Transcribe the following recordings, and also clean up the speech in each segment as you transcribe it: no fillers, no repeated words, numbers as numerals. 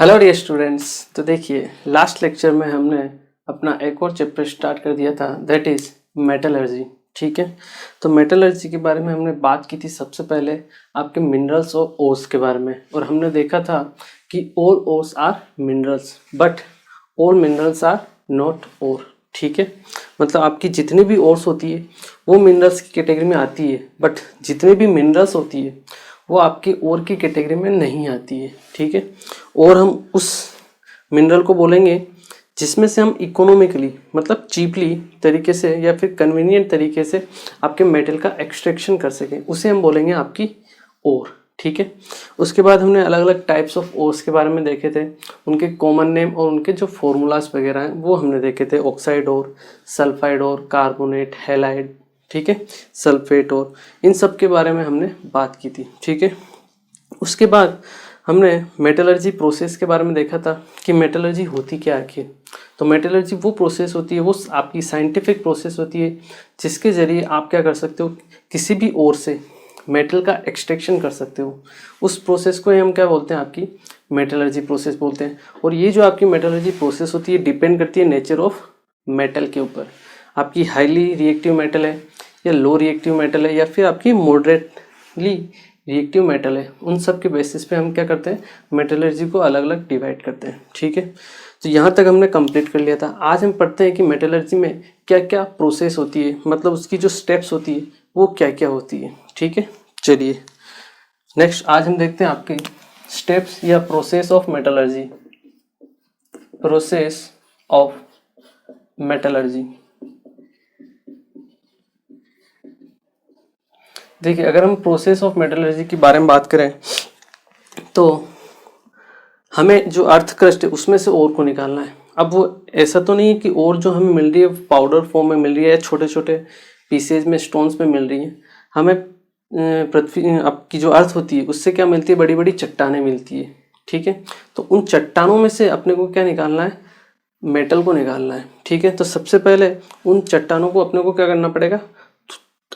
Hello dear students. तो देखिए, last lecture में हमने अपना एक और चैप्टर स्टार्ट कर दिया था, दैट इज़ मेटलर्जी। ठीक है, तो मेटलर्जी के बारे में हमने बात की थी सबसे पहले आपके मिनरल्स और ओर्स के बारे में, और हमने देखा था कि all ores are minerals but all minerals are not ore. ठीक है, मतलब आपकी जितनी भी ओर्स होती है वो मिनरल्स की कैटेगरी में आती है, बट जितनी भी मिनरल्स होती है वो आपकी ओर की कैटेगरी में नहीं आती है। ठीक है, और हम उस मिनरल को बोलेंगे जिसमें से हम इकोनॉमिकली मतलब चीपली तरीके से या फिर कन्वीनियंट तरीके से आपके मेटल का एक्सट्रैक्शन कर सकें, उसे हम बोलेंगे आपकी ओर। ठीक है, उसके बाद हमने अलग अलग टाइप्स ऑफ ओर्स के बारे में देखे थे, उनके कॉमन नेम और उनके जो फॉर्मूलाज वगैरह हैं वो हमने देखे थे, ऑक्साइड ओर, सल्फाइड ओर, कार्बोनेट, हैलाइड, ठीक है, सल्फेट और इन सब के बारे में हमने बात की थी। ठीक है, उसके बाद हमने मेटलर्जी प्रोसेस के बारे में देखा था कि मेटलर्जी होती क्या आखिर। तो मेटलर्जी वो प्रोसेस होती है, वो आपकी साइंटिफिक प्रोसेस होती है जिसके ज़रिए आप क्या कर सकते हो, किसी भी ओर से मेटल का एक्सट्रैक्शन कर सकते हो। उस प्रोसेस को हम क्या बोलते हैं, आपकी मेटलर्जी प्रोसेस बोलते हैं। और ये जो आपकी मेटलर्जी प्रोसेस होती है डिपेंड करती है नेचर ऑफ मेटल के ऊपर, आपकी हाईली रिएक्टिव मेटल है या लो रिएक्टिव मेटल है या फिर आपकी मॉडरेटली रिएक्टिव मेटल है, उन सब के बेसिस पे हम क्या करते हैं, मेटलर्जी को अलग अलग डिवाइड करते हैं। ठीक है, तो यहाँ तक हमने कंप्लीट कर लिया था। आज हम पढ़ते हैं कि मेटलर्जी में क्या क्या प्रोसेस होती है, मतलब उसकी जो स्टेप्स होती है वो क्या क्या होती है। ठीक है, चलिए नेक्स्ट आज हम देखते हैं आपके स्टेप्स या process of metallurgy. Process of metallurgy, देखिए अगर हम प्रोसेस ऑफ मेटलर्जी के बारे में बात करें तो हमें जो अर्थ क्रस्ट है उसमें से ओर को निकालना है। अब वो ऐसा तो नहीं है कि ओर जो हमें मिल रही है पाउडर फॉर्म में मिल रही है या छोटे छोटे पीसेज में स्टोन्स में मिल रही है, हमें पृथ्वी आपकी जो अर्थ होती है उससे क्या मिलती है, बड़ी बड़ी चट्टानें मिलती है। ठीक है, तो उन चट्टानों में से अपने को क्या निकालना है, मेटल को निकालना है। ठीक है, तो सबसे पहले उन चट्टानों को अपने को क्या करना पड़ेगा,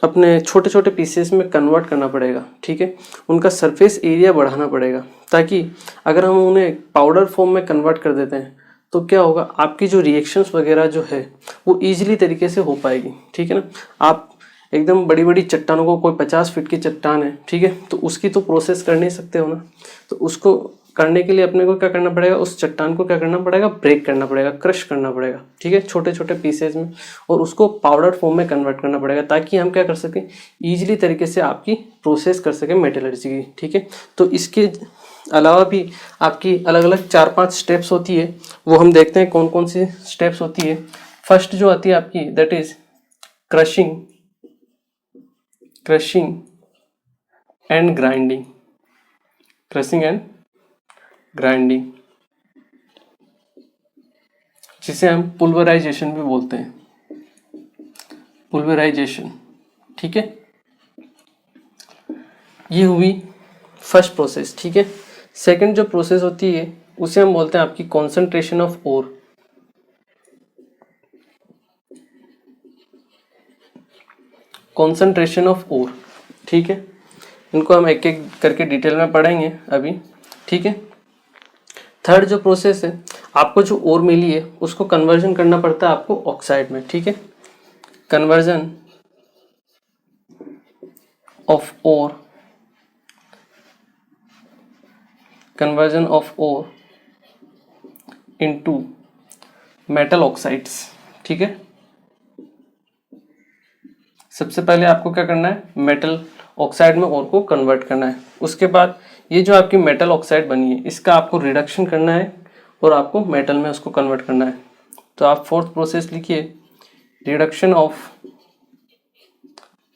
अपने छोटे छोटे पीसेस में कन्वर्ट करना पड़ेगा। ठीक है, उनका सरफेस एरिया बढ़ाना पड़ेगा, ताकि अगर हम उन्हें पाउडर फॉर्म में कन्वर्ट कर देते हैं तो क्या होगा, आपकी जो रिएक्शंस वगैरह जो है वो ईजिली तरीके से हो पाएगी। ठीक है ना, आप एकदम बड़ी बड़ी चट्टानों को, कोई 50 फीट की चट्टान है, ठीक है, तो उसकी तो प्रोसेस कर नहीं सकते हो ना, तो उसको करने के लिए अपने को क्या करना पड़ेगा, उस चट्टान को क्या करना पड़ेगा, ब्रेक करना पड़ेगा, क्रश करना पड़ेगा। ठीक है, छोटे छोटे पीसेज में, और उसको पाउडर फॉर्म में कन्वर्ट करना पड़ेगा, ताकि हम क्या कर सकें, ईजिली तरीके से आपकी प्रोसेस कर सकें मेटलर्जी की। ठीक है, तो इसके अलावा भी आपकी अलग अलग 4-5 स्टेप्स होती है, वो हम देखते हैं कौन कौन सी स्टेप्स होती है। फर्स्ट जो आती है आपकी, that is crushing, crushing and grinding, crushing and grinding, जिसे हम पुल्वराइजेशन भी बोलते हैं, पुल्वराइजेशन। ठीक है, ये हुई फर्स्ट प्रोसेस। ठीक है, सेकंड जो प्रोसेस होती है उसे हम बोलते हैं आपकी concentration of ore, concentration of ore. ठीक है, इनको हम एक एक करके डिटेल में पढ़ेंगे अभी। ठीक है, थर्ड जो प्रोसेस है, आपको जो ओर मिली है उसको कन्वर्जन करना पड़ता है आपको ऑक्साइड में। ठीक है, conversion of ore, conversion of ore into metal oxides. ठीक है, सबसे पहले आपको क्या करना है, मेटल ऑक्साइड में ओर को कन्वर्ट करना है। उसके बाद ये जो आपकी मेटल ऑक्साइड बनी है इसका आपको रिडक्शन करना है और आपको मेटल में उसको कन्वर्ट करना है। तो आप फोर्थ प्रोसेस लिखिए, reduction of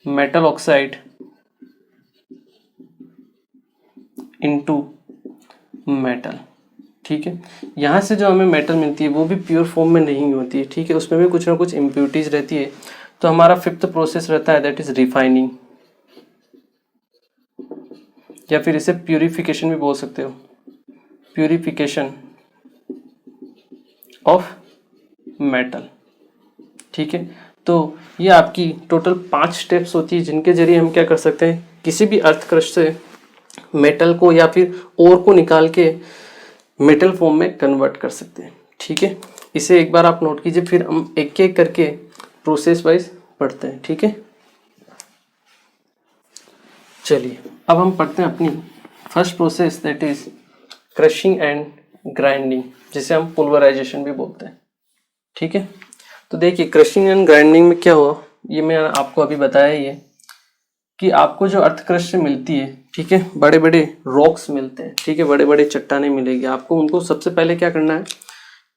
metal oxide into metal. ठीक है, यहाँ से जो हमें मेटल मिलती है वो भी प्योर फॉर्म में नहीं होती है। ठीक है, उसमें भी कुछ ना कुछ इम्प्योरिटीज रहती है। तो हमारा फिफ्थ प्रोसेस रहता है, दैट इज रिफाइनिंग, या फिर इसे प्यूरिफिकेशन भी बोल सकते हो, प्यूरिफिकेशन ऑफ मेटल। ठीक है, तो ये आपकी टोटल 5 स्टेप्स होती है जिनके जरिए हम क्या कर सकते हैं, किसी भी अर्थ क्रस्ट से मेटल को या फिर ओर को निकाल के मेटल फॉर्म में कन्वर्ट कर सकते हैं। ठीक है, इसे एक बार आप नोट कीजिए, फिर हम एक एक करके प्रोसेस वाइज पढ़ते हैं। ठीक है, चलिए अब हम पढ़ते हैं अपनी first process, that is crushing and grinding, जिसे हम पुल्वराइजेशन भी बोलते हैं। ठीक है, तो देखिए क्रशिंग एंड ग्राइंडिंग में क्या हुआ, ये मैं आपको अभी बताया ही है कि आपको जो अर्थ क्रस्ट मिलती है, ठीक है, बड़े बड़े रॉक्स मिलते हैं, ठीक है, बड़े बड़े चट्टानें मिलेगी आपको, उनको सबसे पहले क्या करना है,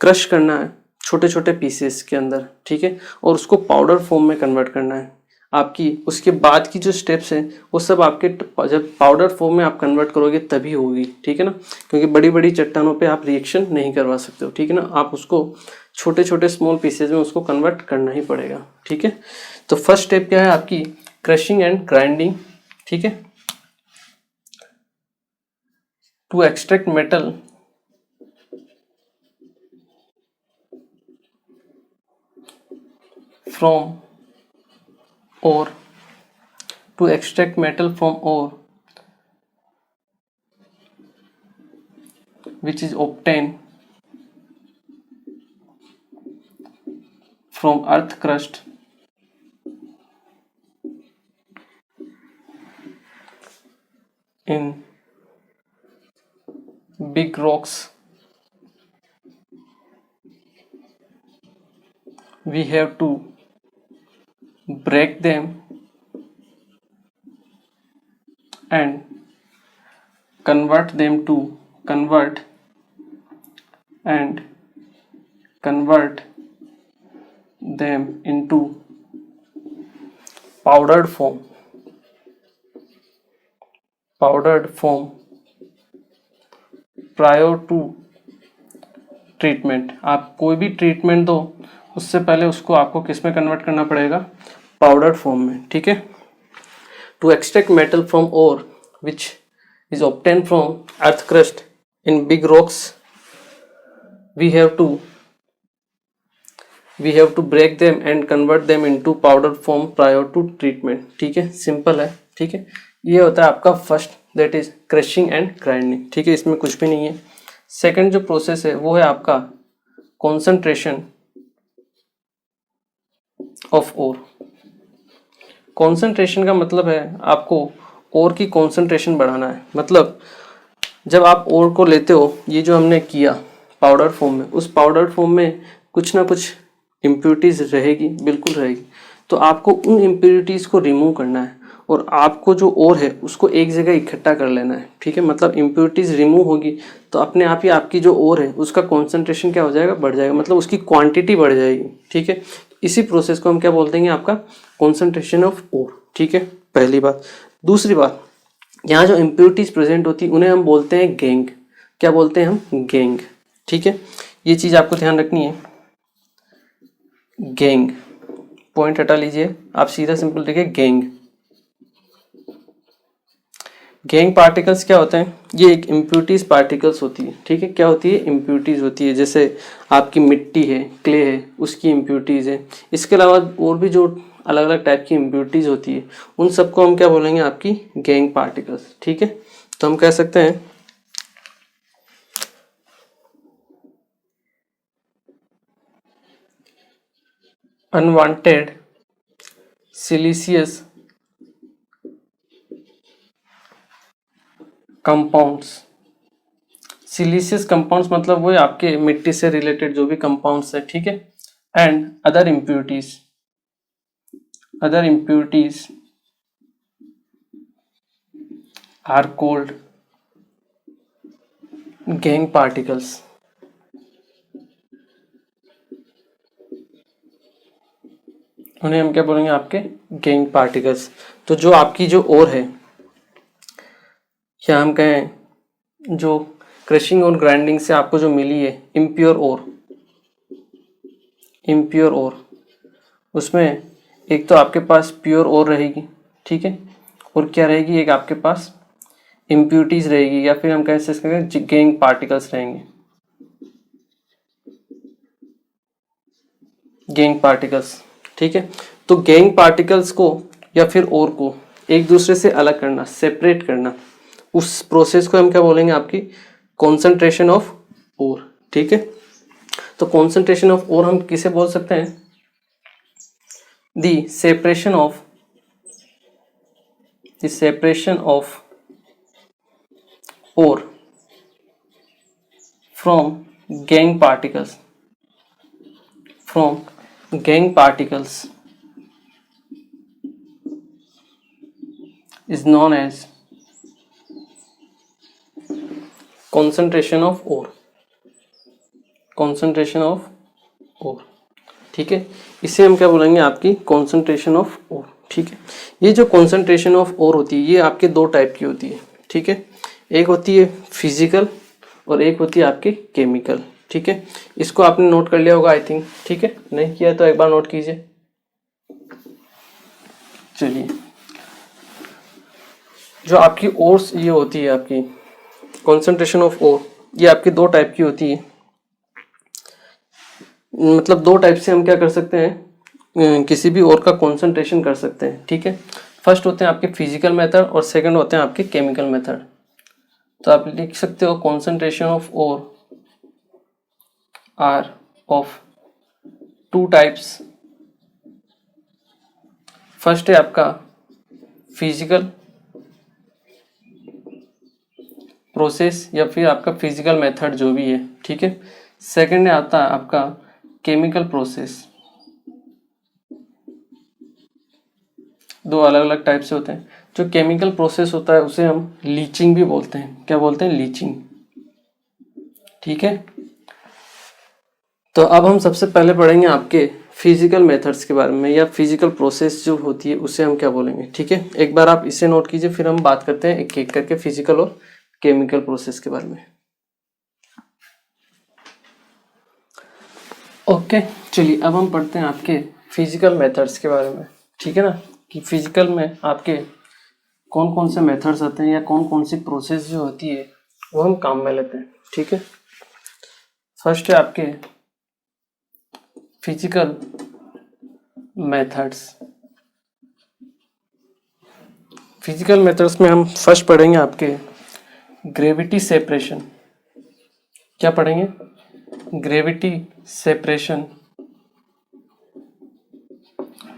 क्रश करना है छोटे छोटे पीसेस के अंदर। ठीक है, और उसको पाउडर फॉर्म में कन्वर्ट करना है आपकी। उसके बाद की जो स्टेप्स हैं वो सब आपके जब पाउडर फॉर्म में आप कन्वर्ट करोगे तभी होगी। ठीक है ना, क्योंकि बड़ी बड़ी चट्टानों पे आप रिएक्शन नहीं करवा सकते हो। ठीक है ना, आप उसको छोटे छोटे स्मॉल पीसेज में उसको कन्वर्ट करना ही पड़ेगा। ठीक है, तो फर्स्ट स्टेप क्या है आपकी, क्रशिंग एंड ग्राइंडिंग। ठीक है, to extract metal from ore, to extract metal from ore which is obtained from earth crust in big rocks, we have to break them and convert them into powdered form prior to treatment. आप कोई भी treatment दो उससे पहले उसको आपको किस में कन्वर्ट करना पड़ेगा, पाउडर फॉर्म में। ठीक है, to extract metal from ore which is obtain from earth crust in big rocks, we have to break them and convert them into powder form prior to treatment. ठीक है, simple है। ठीक है, ये होता है आपका first, that is crushing and grinding. ठीक है, इसमें कुछ भी नहीं है। सेकंड जो प्रोसेस है वो है आपका कॉन्सेंट्रेशन ऑफ ओर। कॉन्सेंट्रेशन का मतलब है आपको ओर की कॉन्सेंट्रेशन बढ़ाना है। मतलब जब आप ओर को लेते हो, ये जो हमने किया पाउडर फॉर्म में, उस पाउडर फॉर्म में कुछ ना कुछ इम्प्योरिटीज रहेगी, बिल्कुल रहेगी। तो आपको उन इम्प्योरिटीज को रिमूव करना है और आपको जो ओर है उसको एक जगह इकट्ठा कर लेना है। ठीक है, मतलब इम्प्योरिटीज रिमूव होगी तो अपने आप ही आपकी जो ओर है उसका कॉन्सेंट्रेशन क्या हो जाएगा, बढ़ जाएगा, मतलब उसकी क्वांटिटी बढ़ जाएगी। ठीक है, इसी प्रोसेस को हम क्या बोलते हैं, आपका कॉन्सेंट्रेशन ऑफ ओर। ठीक है, पहली बात। दूसरी बात, यहाँ जो इम्प्योरिटीज प्रेजेंट होती है उन्हें हम बोलते हैं गैंग। क्या बोलते हैं हम, गैंग। ठीक है, ये चीज आपको ध्यान रखनी है, गैंग। पॉइंट हटा लीजिए, आप सीधा सिंपल देखिए गैंग। गैंग पार्टिकल्स क्या होते हैं, ये एक इम्प्योरिटीज पार्टिकल्स होती है। ठीक है, क्या होती है, इम्प्योरिटीज होती है। जैसे आपकी मिट्टी है, क्ले है, उसकी इम्प्योरिटीज है। इसके अलावा और भी जो अलग अलग टाइप की इम्प्योरिटीज होती है उन सबको हम क्या बोलेंगे, आपकी गैंग पार्टिकल्स। ठीक है, तो हम कह सकते हैं unwanted siliceous compounds. Siliceous compounds मतलब वो है आपके मिट्टी से रिलेटेड जो भी कंपाउंड्स है। ठीक है, and other impurities are called gangue particles. उन्हें हम क्या बोलेंगे, आपके गैंग पार्टिकल्स। तो जो आपकी जो ओर है, या हम कहें जो क्रशिंग और ग्राइंडिंग से आपको जो मिली है इम्प्योर ओर, उसमें एक तो आपके पास प्योर ओर रहेगी। ठीक है, और क्या रहेगी, एक आपके पास इम्प्योरिटीज रहेगी, या फिर हम कह सकते हैं गैंग पार्टिकल्स रहेंगे, गैंग पार्टिकल्स। ठीक है, तो गैंग पार्टिकल्स को या फिर ओर को एक दूसरे से अलग करना, सेपरेट करना, उस प्रोसेस को हम क्या बोलेंगे, आपकी कॉन्सेंट्रेशन ऑफ ओर, ठीक है। तो कॉन्सेंट्रेशन ऑफ ओर हम किसे बोल सकते हैं? The separation of ore from gangue particles is known as concentration of ore, ठीक है। इसे हम क्या बोलेंगे? आपकी concentration of ore, ठीक है। ये जो concentration of ore होती है ये आपके दो टाइप की होती है, ठीक है। एक होती है फिजिकल और एक होती है आपकी केमिकल, ठीक है। इसको आपने नोट कर लिया होगा आई थिंक, ठीक है। नहीं किया तो एक बार नोट कीजिए। चलिए, जो आपकी ओर्स ये होती है, आपकी कॉन्सेंट्रेशन ऑफ ओर, ये आपकी दो टाइप की होती है। मतलब दो टाइप से हम क्या कर सकते हैं, किसी भी ओर का कॉन्सेंट्रेशन कर सकते हैं, ठीक है। फर्स्ट होते हैं आपके फिजिकल मेथड और सेकंड होते हैं आपके केमिकल मेथड। तो आप लिख सकते हो concentration of ore are of two types. First है आपका फिजिकल प्रोसेस या फिर आपका फिजिकल मेथड जो भी है, ठीक है। सेकंड है आता है आपका केमिकल प्रोसेस। दो अलग अलग टाइप से होते हैं। जो केमिकल प्रोसेस होता है उसे हम लीचिंग भी बोलते हैं। क्या बोलते हैं? लीचिंग, ठीक है। तो अब हम सबसे पहले पढ़ेंगे आपके फिजिकल मेथड्स के बारे में, या फिजिकल प्रोसेस जो होती है उसे हम क्या बोलेंगे, ठीक है। एक बार आप इसे नोट कीजिए, फिर हम बात करते हैं एक एक करके फिजिकल और केमिकल प्रोसेस के बारे में। ओके, चलिए अब हम पढ़ते हैं आपके फिजिकल मेथड्स के बारे में, ठीक है ना। कि फिजिकल में आपके कौन कौन से मेथड्स आते हैं या कौन कौन सी प्रोसेस जो होती है वो हम काम में लेते हैं, ठीक है। फर्स्ट है आपके फिजिकल मेथड्स। फिजिकल मेथड्स में हम फर्स्ट पढ़ेंगे आपके ग्रेविटी सेपरेशन। क्या पढ़ेंगे? Gravity separation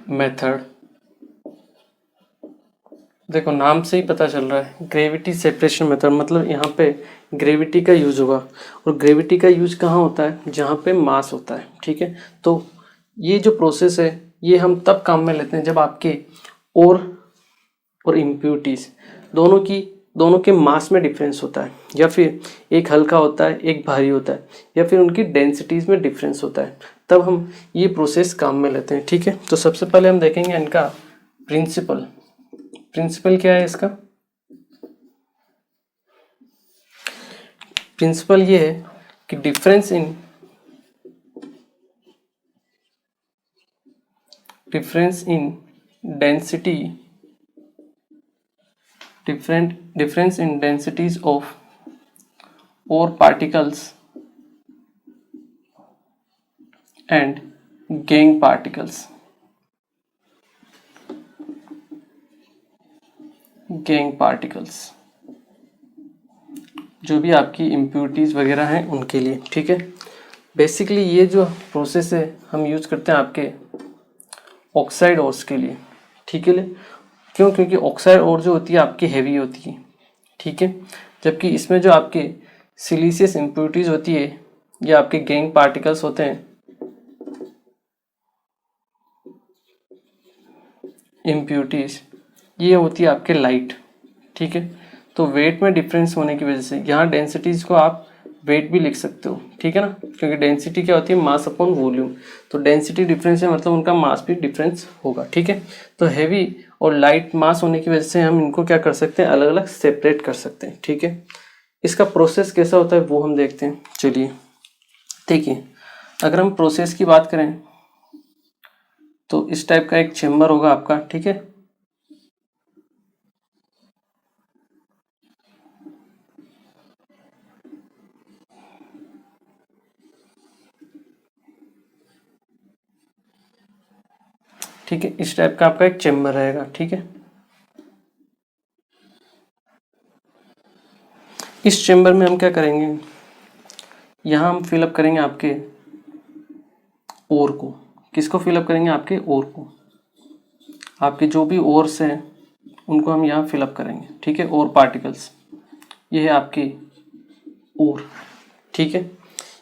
method. देखो नाम से ही पता चल रहा है, ग्रेविटी सेपरेशन मेथड मतलब यहाँ पे ग्रेविटी का यूज होगा। और ग्रेविटी का यूज कहाँ होता है? जहाँ पे मास होता है, ठीक है। तो ये जो प्रोसेस है ये हम तब काम में लेते हैं जब आपके और इम्प्यूरिटीज दोनों के मास में डिफरेंस होता है, या फिर एक हल्का होता है एक भारी होता है, या फिर उनकी डेंसिटीज में डिफरेंस होता है, तब हम ये प्रोसेस काम में लेते हैं, ठीक है। तो सबसे पहले हम देखेंगे इनका प्रिंसिपल क्या है इसका? प्रिंसिपल ये है कि difference in density difference in densities of ore particles and gangue particles जो भी आपकी इम्प्यूरिटीज वगैरह हैं उनके लिए, ठीक है। बेसिकली ये जो प्रोसेस है हम यूज करते हैं आपके ऑक्साइड ओर्स के लिए, ठीक है। क्यों? क्योंकि ऑक्साइड ओर जो होती है आपकी हैवी होती है, ठीक है। जबकि इसमें जो आपके सिलिशियस इम्प्यूरिटीज होती है ये आपके गैंग पार्टिकल्स होते हैं, इम्प्यूरिटीज ये होती है आपके लाइट, ठीक है। तो वेट में डिफरेंस होने की वजह से यहाँ डेंसिटीज को आप वेट भी लिख सकते हो, ठीक है ना। क्योंकि डेंसिटी क्या होती है? Mass upon volume. तो डेंसिटी डिफरेंस है मतलब उनका मास भी डिफरेंस होगा, ठीक है। तो हैवी और लाइट मास होने की वजह से हम इनको क्या कर सकते हैं? अलग अलग सेपरेट कर सकते हैं, ठीक है। इसका प्रोसेस कैसा होता है वो हम देखते हैं। चलिए देखिए, अगर हम प्रोसेस की बात करें तो इस टाइप का एक चेम्बर होगा आपका, ठीक है। ठीक है, इस टाइप का आपका एक चेम्बर रहेगा, ठीक है। इस चेम्बर में हम क्या करेंगे? यहाँ हम फिलअप करेंगे आपके ओर को। किसको फिलअप करेंगे? आपके ओर को। आपके जो भी ओर्स हैं उनको हम यहाँ फिलअप करेंगे, ठीक है, ओर पार्टिकल्स। ये है आपके ओर, ठीक है।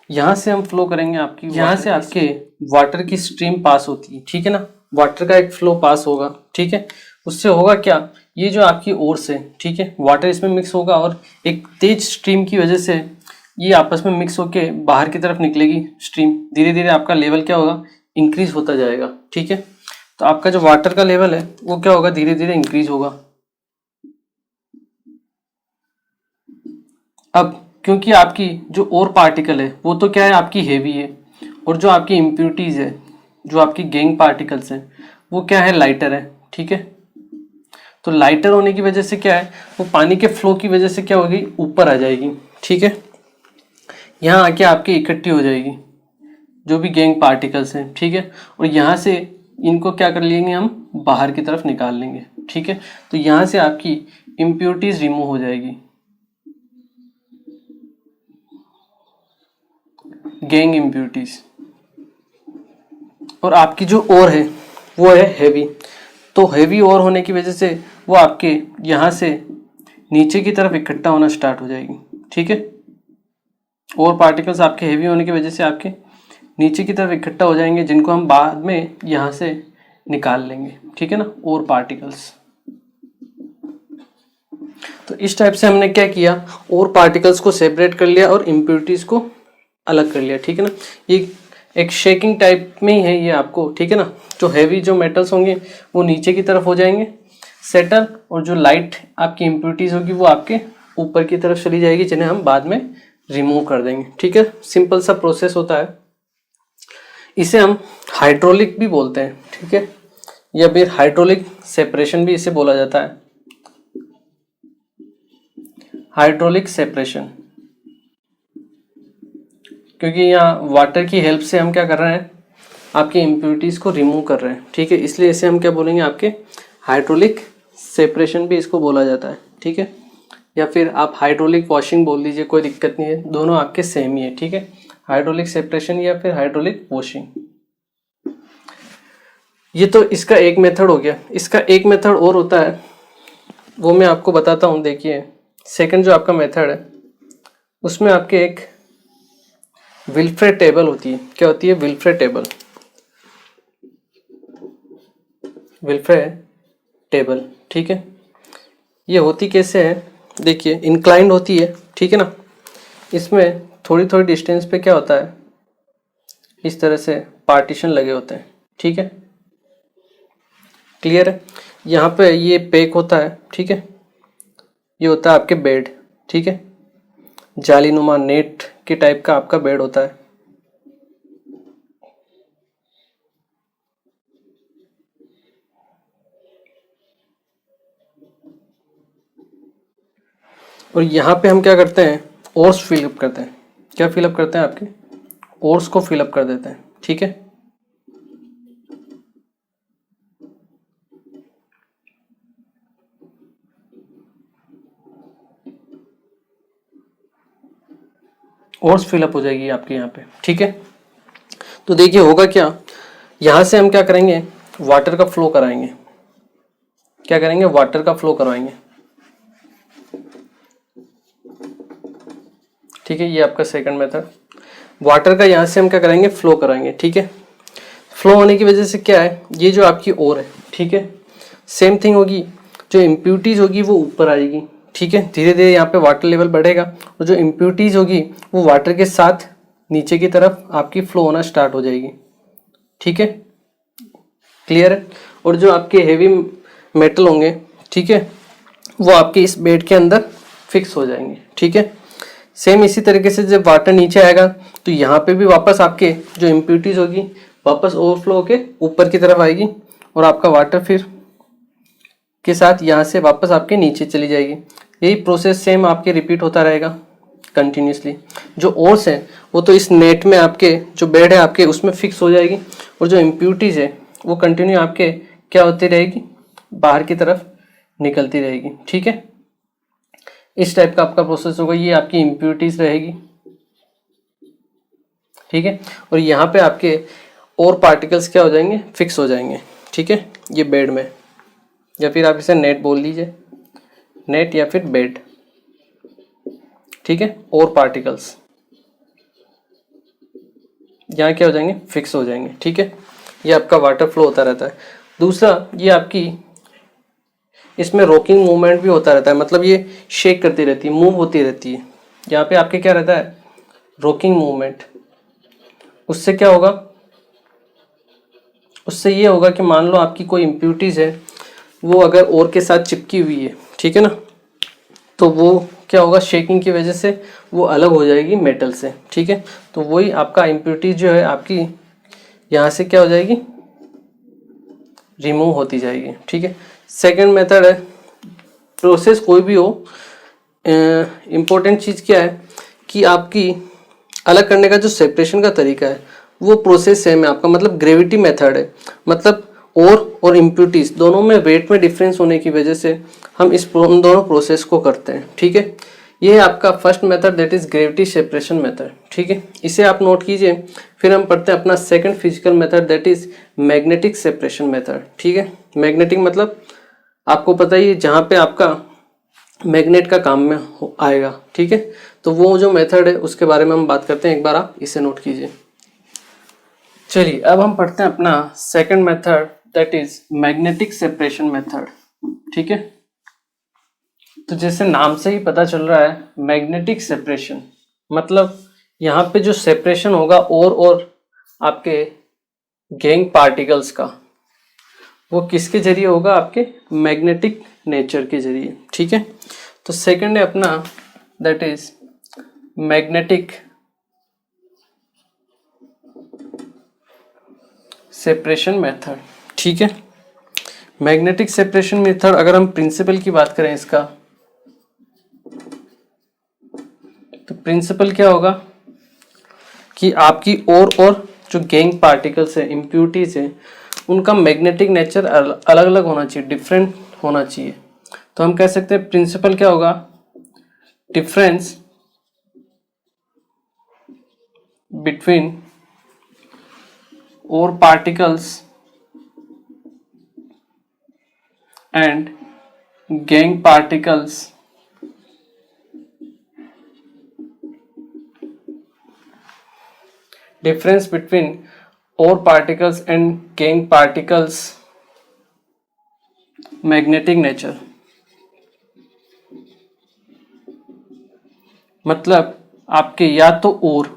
यहाँ से हम फ्लो करेंगे आपकी, यहाँ से आपके वाटर की स्ट्रीम पास होती है, ठीक है ना, वाटर का एक फ्लो पास होगा, ठीक है। उससे होगा क्या, ये जो आपकी ओर्स है, ठीक है, वाटर इसमें मिक्स होगा और एक तेज स्ट्रीम की वजह से ये आपस में मिक्स होके बाहर की तरफ निकलेगी स्ट्रीम। धीरे धीरे आपका लेवल क्या होगा, इंक्रीज होता जाएगा, ठीक है। तो आपका जो वाटर का लेवल है वो क्या होगा, धीरे धीरे इंक्रीज होगा। अब क्योंकि आपकी जो ओर पार्टिकल है वो तो क्या है, आपकी हेवी है, और जो आपकी इम्प्यूरिटीज है, जो आपकी गैंग पार्टिकल्स हैं, वो क्या है, लाइटर है, ठीक है। तो लाइटर होने की वजह से क्या है, वो पानी के फ्लो की वजह से क्या होगी, ऊपर आ जाएगी, ठीक है। यहाँ आके आपकी इकट्ठी हो जाएगी जो भी गैंग पार्टिकल्स हैं, ठीक है। और यहाँ से इनको क्या कर लेंगे, हम बाहर की तरफ निकाल लेंगे, ठीक है। तो यहाँ से आपकी इम्प्योरिटीज रिमूव हो जाएगी, गैंग इम्प्योरिटीज। और आपकी जो ओर है वो है हैवी। तो हैवी ओर होने की वजह से वो आपके यहाँ से नीचे की तरफ इकट्ठा होना स्टार्ट हो जाएगी, ठीक है। और पार्टिकल्स आपके हैवी होने की वजह से आपके नीचे की तरफ इकट्ठा हो जाएंगे, जिनको हम बाद में यहाँ से निकाल लेंगे, ठीक है ना, और पार्टिकल्स। तो इस टाइप से हमने क्या किया, और पार्टिकल्स को सेपरेट कर लिया और इम्प्योरिटीज को अलग कर लिया, ठीक है ना। ये एक शेकिंग टाइप में ही है ये आपको, ठीक है ना। जो हैवी जो मेटल्स होंगे वो नीचे की तरफ हो जाएंगे सेटल, और जो लाइट आपकी इम्प्योरिटीज होगी वो आपके ऊपर की तरफ चली जाएगी, जिन्हें हम बाद में रिमूव कर देंगे, ठीक है। सिंपल सा प्रोसेस होता है। इसे हम हाइड्रोलिक भी बोलते हैं, ठीक है, या फिर हाइड्रोलिक सेपरेशन भी इसे बोला जाता है, हाइड्रोलिक सेपरेशन। क्योंकि यहाँ वाटर की हेल्प से हम क्या कर रहे हैं, आपकी इम्प्योरिटीज को रिमूव कर रहे हैं, ठीक है, इसलिए इसे हम क्या बोलेंगे, आपके हाइड्रोलिक सेपरेशन भी इसको बोला जाता है, ठीक है। या फिर आप हाइड्रोलिक वॉशिंग बोल दीजिए, कोई दिक्कत नहीं है, दोनों आपके सेम ही है, ठीक है। हाइड्रोलिक सेपरेशन या फिर हाइड्रोलिक वॉशिंग। ये तो इसका एक मेथड हो गया। इसका एक मेथड और होता है, वो मैं आपको बताता हूँ। देखिए, सेकंड जो आपका मेथड है उसमें आपके एक विल्फ्रे टेबल होती है। क्या होती है? विल्फ्रे टेबल। विल्फ्रे टेबल, ठीक है। ये होती कैसे है, देखिए, इंक्लाइंड होती है, ठीक है ना। इसमें थोड़ी थोड़ी डिस्टेंस पे क्या होता है, इस तरह से पार्टीशन लगे होते हैं, ठीक है, क्लियर है। यहाँ पे ये पैक होता है, ठीक है, ये होता है आपके बेड, ठीक है, जालीनुमा नेट के टाइप का आपका बेड होता है। और यहाँ पे हम क्या करते हैं, ओर्स फिलअप करते हैं। क्या फिलअप करते हैं, आपके ओर्स को फिलअप कर देते हैं, ठीक है। ओर्स फिलअप हो जाएगी आपके यहाँ पे, ठीक है। तो देखिए होगा क्या, यहाँ से हम क्या करेंगे, वाटर का फ्लो कराएंगे। क्या करेंगे, वाटर का फ्लो करवाएंगे, ठीक है। ये आपका सेकंड मेथड। वाटर का यहाँ से हम क्या करेंगे, फ्लो कराएंगे, ठीक है। फ्लो होने की वजह से क्या है, ये जो आपकी ओर है, ठीक है, सेम थिंग होगी, जो इम्प्यूरिटीज होगी वो ऊपर आएगी, ठीक है। धीरे धीरे यहाँ पे वाटर लेवल बढ़ेगा और जो इम्प्यूरिटीज होगी वो वाटर के साथ नीचे की तरफ आपकी फ्लो होना स्टार्ट हो जाएगी, ठीक है, क्लियर है। और जो आपके हेवी मेटल होंगे, ठीक है, वो आपके इस बेड के अंदर फिक्स हो जाएंगे, ठीक है। सेम इसी तरीके से जब वाटर नीचे आएगा तो यहाँ पे भी वापस आपके जो इम्प्यूरिटीज होगी वापस ओवरफ्लो होके ऊपर की तरफ आएगी और आपका वाटर फिर के साथ यहाँ से वापस आपके नीचे चली जाएगी। यही प्रोसेस सेम आपके रिपीट होता रहेगा कंटिन्यूसली। जो ओर्स है वो तो इस नेट में आपके जो बेड है आपके उसमें फिक्स हो जाएगी और जो इम्प्यूरिटीज है वो कंटिन्यू आपके क्या होती रहेगी, बाहर की तरफ निकलती रहेगी, ठीक है। इस टाइप का आपका प्रोसेस होगा। ये आपकी इम्प्यूरिटीज रहेगी, ठीक है। और यहाँ पे आपके और पार्टिकल्स क्या हो जाएंगे, फिक्स हो जाएंगे, ठीक है, ये बेड में, या फिर आप इसे नेट बोल लीजिए, नेट या फिर बेड, ठीक है। और पार्टिकल्स यहाँ क्या हो जाएंगे, फिक्स हो जाएंगे, ठीक है। ये आपका वाटर फ्लो होता रहता है। दूसरा, ये आपकी इसमें रॉकिंग मूवमेंट भी होता रहता है, मतलब ये शेक करती रहती है, मूव होती रहती है। यहाँ पे आपके क्या रहता है, रॉकिंग मूवमेंट। उससे क्या होगा, उससे ये होगा कि मान लो आपकी कोई इम्प्यूरिटीज है, वो अगर और के साथ चिपकी हुई है, ठीक है ना, तो वो क्या होगा, शेकिंग की वजह से वो अलग हो जाएगी मेटल से, ठीक है। तो वही आपका इम्प्यूरिटी जो है आपकी यहाँ से क्या हो जाएगी, रिमूव होती जाएगी, ठीक है। सेकंड मेथड है, प्रोसेस कोई भी हो, इम्पोर्टेंट चीज़ क्या है कि आपकी अलग करने का जो सेपरेशन का तरीका है वो प्रोसेस सेम है आपका, मतलब ग्रेविटी मेथड है, मतलब और इम्प्यूरिटीज दोनों में वेट में डिफरेंस होने की वजह से हम उन दोनों प्रोसेस को करते हैं, ठीक है। ये है आपका first method, that is gravity separation method, ठीक है, इसे आप नोट कीजिए। फिर हम पढ़ते हैं अपना second physical method, that is magnetic separation method, ठीक है। मैग्नेटिक मतलब आपको पता ही है, जहाँ पे आपका मैग्नेट का काम में आएगा, ठीक है। तो वो जो मेथड है उसके बारे में हम बात करते हैं, एक बार आप इसे नोट कीजिए। चलिए अब हम पढ़ते हैं अपना second method, that is magnetic separation method, ठीक है। तो जैसे नाम से ही पता चल रहा है, मैग्नेटिक सेपरेशन मतलब यहाँ पे जो सेपरेशन होगा और आपके गैंग पार्टिकल्स का, वो किसके जरिए होगा, आपके मैग्नेटिक नेचर के जरिए, ठीक है। तो सेकंड है अपना, that is magnetic separation method, ठीक है। मैग्नेटिक सेपरेशन मेथड, अगर हम प्रिंसिपल की बात करें इसका, तो प्रिंसिपल क्या होगा कि आपकी और जो गैंग पार्टिकल्स है, इम्प्यूरिटीज है, उनका मैग्नेटिक नेचर अलग अलग होना चाहिए, डिफरेंट होना चाहिए। तो हम कह सकते हैं प्रिंसिपल क्या होगा, डिफरेंस बिटवीन और particles and gang particles difference between ore particles and gangue particles magnetic nature, मतलब आपके या तो ओर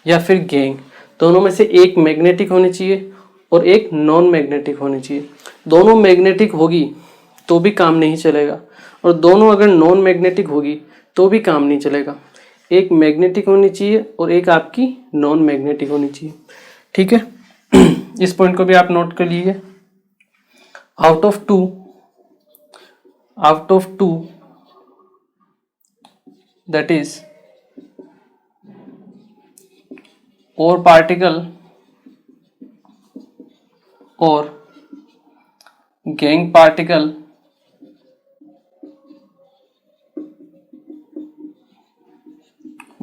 या फिर गैंग, दोनों में से एक मैग्नेटिक होनी चाहिए और एक नॉन मैग्नेटिक होनी चाहिए। दोनों मैग्नेटिक होगी तो भी काम नहीं चलेगा, और दोनों अगर नॉन मैग्नेटिक होगी तो भी काम नहीं चलेगा। एक मैग्नेटिक होनी चाहिए और एक आपकी नॉन मैग्नेटिक होनी चाहिए, ठीक है। इस पॉइंट को भी आप नोट कर लीजिए। Out of two that is ore particle और gangue particle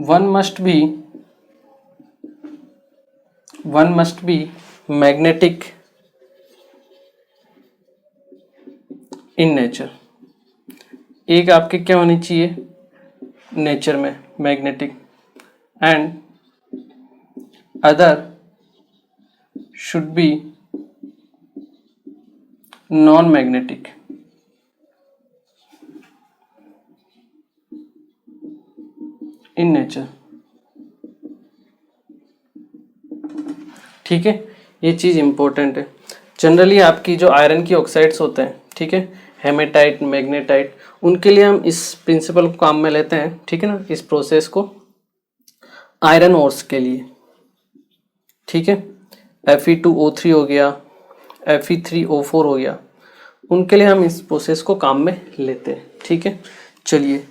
one must be magnetic in nature। एक आपके क्या होनी चाहिए, नेचर में magnetic, and other should be non magnetic in nature, ठीक है। ये चीज़ इंपॉर्टेंट है। जनरली आपकी जो आयरन की ऑक्साइड्स होते हैं, ठीक है, हेमेटाइट, मैग्नेटाइट, उनके लिए हम इस प्रिंसिपल को काम में लेते हैं, ठीक है ना, इस प्रोसेस को आयरन ओर्स के लिए, ठीक है। Fe2O3 हो गया, Fe3O4 हो गया, उनके लिए हम इस प्रोसेस को काम में लेते हैं, ठीक है। चलिए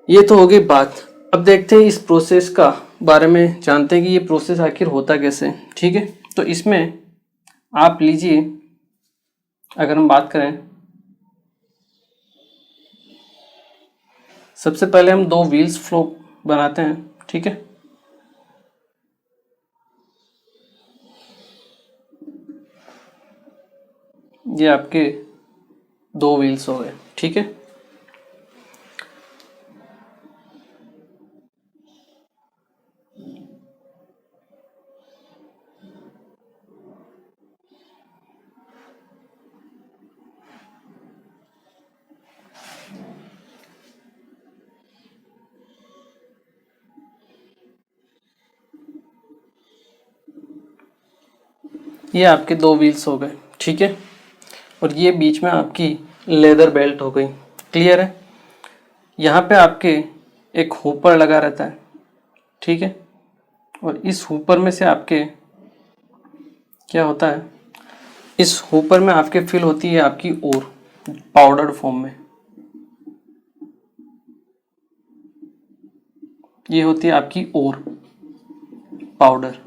ये तो हो गई बात। अब देखते हैं इस प्रोसेस का बारे में, जानते हैं कि ये प्रोसेस आखिर होता कैसे, ठीक है। तो इसमें आप लीजिए, अगर हम बात करें, सबसे पहले हम दो व्हील्स फ्लो बनाते हैं, ठीक है। ये आपके 2 व्हील्स हो गए, ठीक है। ये आपके 2 व्हील्स हो गए, ठीक है। और ये बीच में आपकी लेदर बेल्ट हो गई, क्लियर है। यहाँ पे आपके एक हुपर लगा रहता है, ठीक है। और इस हुपर में से आपके क्या होता है, इस हुपर में आपके फिल होती है आपकी ओर पाउडर फॉर्म में। ये होती है आपकी ओर पाउडर,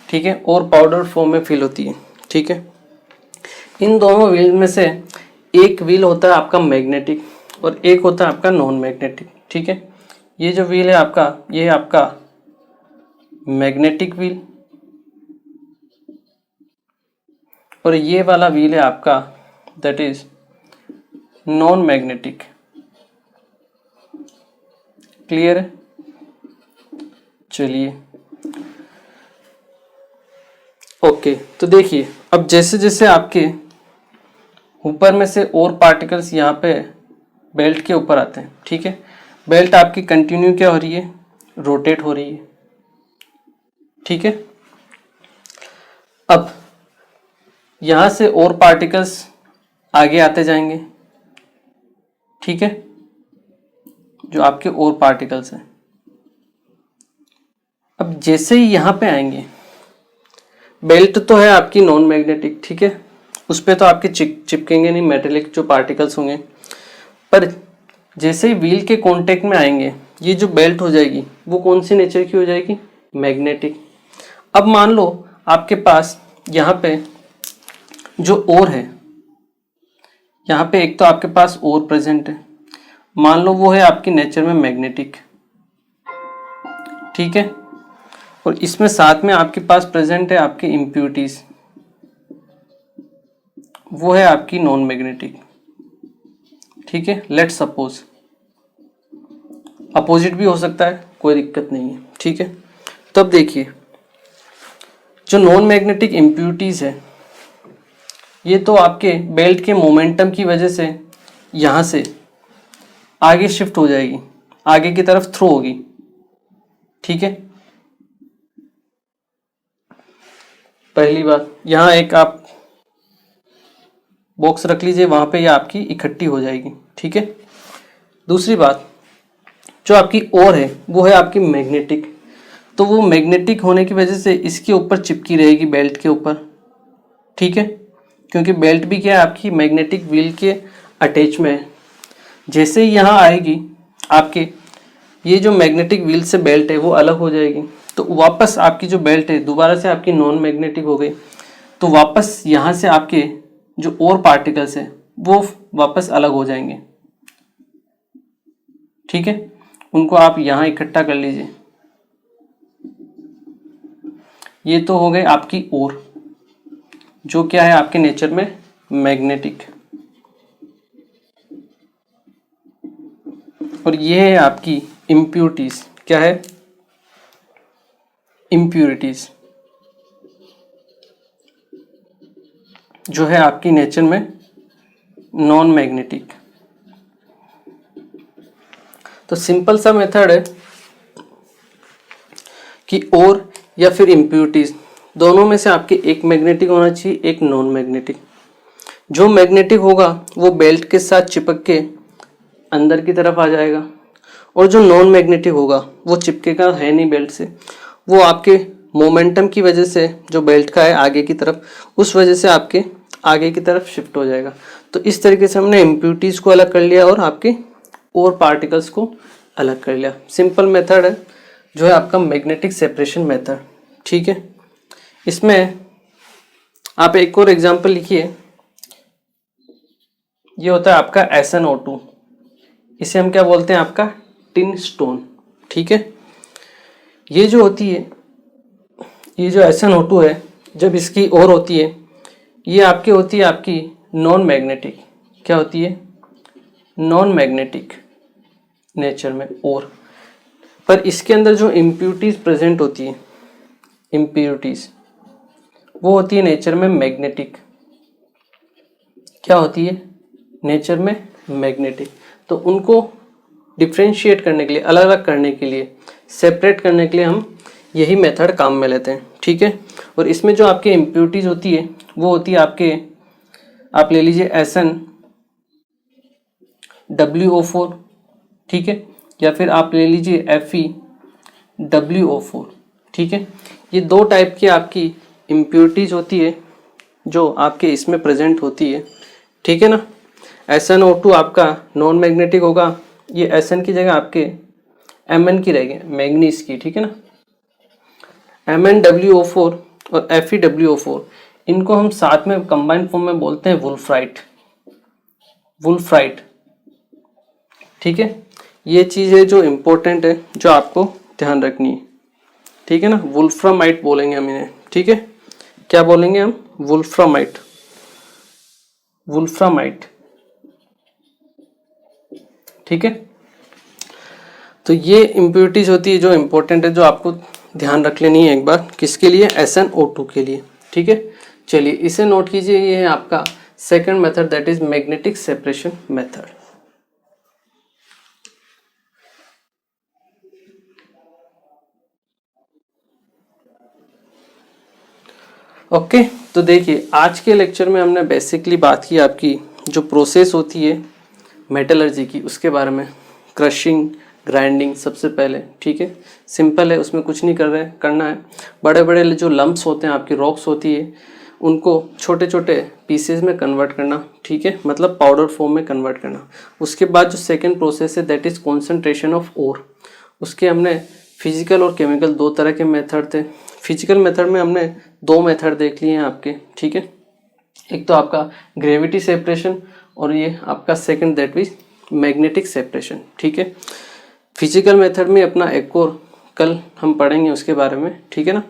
ठीक है। और पाउडर फॉर्म में फिल होती है, ठीक है। इन दोनों व्हील में से एक व्हील होता है आपका मैग्नेटिक और एक होता है आपका नॉन मैग्नेटिक, ठीक है। ये जो व्हील है आपका, ये है आपका मैग्नेटिक व्हील और ये वाला व्हील है आपका that is non magnetic, clear है। चलिए ओके, तो देखिए अब जैसे जैसे आपके ऊपर में से और पार्टिकल्स यहाँ पे बेल्ट के ऊपर आते हैं, ठीक है। बेल्ट आपकी कंटिन्यू क्या हो रही है, रोटेट हो रही है, ठीक है। अब यहाँ से और पार्टिकल्स आगे आते जाएंगे, ठीक है, जो आपके और पार्टिकल्स हैं। अब जैसे ही यहाँ पे आएंगे, बेल्ट तो है आपकी नॉन मैग्नेटिक, ठीक है, उस पर तो आपके चिपकेंगे नहीं मेटेलिक जो पार्टिकल्स होंगे, पर जैसे ही व्हील के कांटेक्ट में आएंगे, ये जो बेल्ट हो जाएगी वो कौन सी नेचर की हो जाएगी, मैग्नेटिक। अब मान लो आपके पास यहाँ पे जो ओर है, यहाँ पे एक तो आपके पास ओर प्रेजेंट है, मान लो वो है आपकी नेचर में मैग्नेटिक, ठीक है। और इसमें साथ में आपके पास प्रेजेंट है आपके इम्प्यूरिटीज, वो है आपकी नॉन मैग्नेटिक, ठीक है। लेट्स सपोज अपोजिट भी हो सकता है, कोई दिक्कत नहीं है, ठीक है। तब देखिए जो नॉन मैग्नेटिक इम्प्यूरिटीज है, ये तो आपके बेल्ट के मोमेंटम की वजह से यहाँ से आगे शिफ्ट हो जाएगी, आगे की तरफ थ्रो होगी, ठीक है। पहली बात, यहाँ एक आप बॉक्स रख लीजिए, वहां पे ये आपकी इकट्ठी हो जाएगी, ठीक है। दूसरी बात, जो आपकी ओर है वो है आपकी मैग्नेटिक, तो वो मैग्नेटिक होने की वजह से इसके ऊपर चिपकी रहेगी बेल्ट के ऊपर, ठीक है, क्योंकि बेल्ट भी क्या है आपकी मैग्नेटिक व्हील के अटैच में है। जैसे ही यहाँ आएगी आपके, ये जो मैग्नेटिक व्हील से बेल्ट है वो अलग हो जाएगी, तो वापस आपकी जो बेल्ट है दोबारा से आपकी नॉन मैग्नेटिक हो गई, तो वापस यहाँ से आपके जो और पार्टिकल्स है वो वापस अलग हो जाएंगे, ठीक है। उनको आप यहाँ इकट्ठा कर लीजिए। ये तो हो गए आपकी ओर, जो क्या है आपके नेचर में मैग्नेटिक, और ये है आपकी इम्प्यूरिटीज, क्या है, इम्प्यूरिटीज, जो है आपकी नेचर में नॉन मैग्नेटिक। तो सिंपल सा मेथड है कि और या फिर इम्प्यूरिटीज दोनों में से आपके एक मैग्नेटिक होना चाहिए, एक नॉन मैग्नेटिक। जो मैग्नेटिक होगा वो बेल्ट के साथ चिपक के अंदर की तरफ आ जाएगा, और जो नॉन मैग्नेटिक होगा वो चिपकेगा है नहीं बेल्ट से, वो आपके मोमेंटम की वजह से जो बेल्ट का है आगे की तरफ, उस वजह से आपके आगे की तरफ शिफ्ट हो जाएगा। तो इस तरीके से हमने इम्प्यूरिटीज को अलग कर लिया और आपके और पार्टिकल्स को अलग कर लिया। सिंपल मेथड है जो है आपका मैग्नेटिक सेपरेशन मेथड, ठीक है। इसमें आप एक और एग्जांपल लिखिए, ये होता है आपका SnO2, इसे हम क्या बोलते हैं, आपका टिन स्टोन, ठीक है। ये जो होती है, ये जो SnO2 है, जब इसकी ओर होती है ये आपकी होती है आपकी नॉन मैग्नेटिक। क्या होती है? नॉन मैग्नेटिक नेचर में और, पर इसके अंदर जो इम्प्यूरिटीज प्रेजेंट होती है, इम्प्यूरिटीज, वो होती है नेचर में मैग्नेटिक। क्या होती है? नेचर में मैग्नेटिक। तो उनको डिफ्रेंशिएट करने के लिए, अलग अलग करने के लिए, सेपरेट करने के लिए हम यही मेथड काम में लेते हैं। ठीक है। और इसमें जो आपके इम्प्यूरिटीज होती है वो होती है आपके, आप ले लीजिए SnWO4, ठीक है, या फिर आप ले लीजिए FeWO4, ठीक है। ये दो टाइप की आपकी इम्प्यूरिटीज होती है जो आपके इसमें प्रेजेंट होती है, ठीक है ना। SnO2 आपका नॉन मैग्नेटिक होगा, ये Sn की जगह आपके Mn की रहेगी, मैग्नीज की, ठीक है ना। MnWO4 और FeWO4, इनको हम साथ में कंबाइंड फॉर्म में बोलते हैं वुल्फ्राइट, वुल्फ्राइट, ठीक है। ये चीज़ है जो इम्पोर्टेंट है, जो आपको ध्यान रखनी है, ठीक है ना। वुल्फ्रामाइट बोलेंगे हम इन्हें, ठीक है। क्या बोलेंगे हम? वुल्फ्रामाइट, वुल्फ्रामाइट, ठीक है। तो ये इम्प्यूरिटीज होती है जो इम्पोर्टेंट है, जो आपको ध्यान रख लेनी है एक बार। किसके लिए? SnO2 के लिए, ठीक है। चलिए इसे नोट कीजिए, ये है आपका second method, that is magnetic separation method. Okay, तो देखिए आज के लेक्चर में हमने बेसिकली बात की आपकी जो प्रोसेस होती है मेटलर्जी की, उसके बारे में। क्रशिंग, ग्राइंडिंग सबसे पहले, ठीक है, सिंपल है, उसमें कुछ नहीं करना है। बड़े बड़े जो लम्प्स होते हैं, आपकी रॉक्स होती है, उनको छोटे छोटे पीसेस में कन्वर्ट करना, ठीक है, मतलब पाउडर फॉर्म में कन्वर्ट करना। उसके बाद जो सेकेंड प्रोसेस है that is concentration of ore. उसके हमने फिजिकल और केमिकल दो तरह के मेथड थे। फिजिकल मेथड में हमने दो मेथड देख लिए हैं आपके, ठीक है। एक तो आपका ग्रेविटी सेपरेशन और ये आपका second that is magnetic separation, ठीक है। फिजिकल मेथड में अपना एक और कल हम पढ़ेंगे उसके बारे में, ठीक है ना।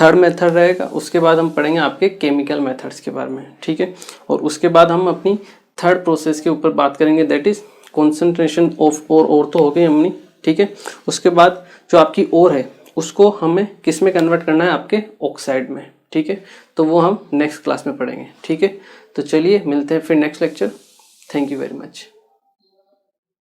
थर्ड मेथड रहेगा, उसके बाद हम पढ़ेंगे आपके केमिकल मेथड्स के बारे में, ठीक है। और उसके बाद हम अपनी थर्ड प्रोसेस के ऊपर बात करेंगे, दैट इज कॉन्सेंट्रेशन ऑफ और तो हो गई हमने, ठीक है। उसके बाद जो आपकी ओर है उसको हमें किस में कन्वर्ट करना है? आपके ऑक्साइड में, ठीक है। तो वो हम नेक्स्ट क्लास में पढ़ेंगे, ठीक है। तो चलिए मिलते हैं फिर next lecture. Thank you very much.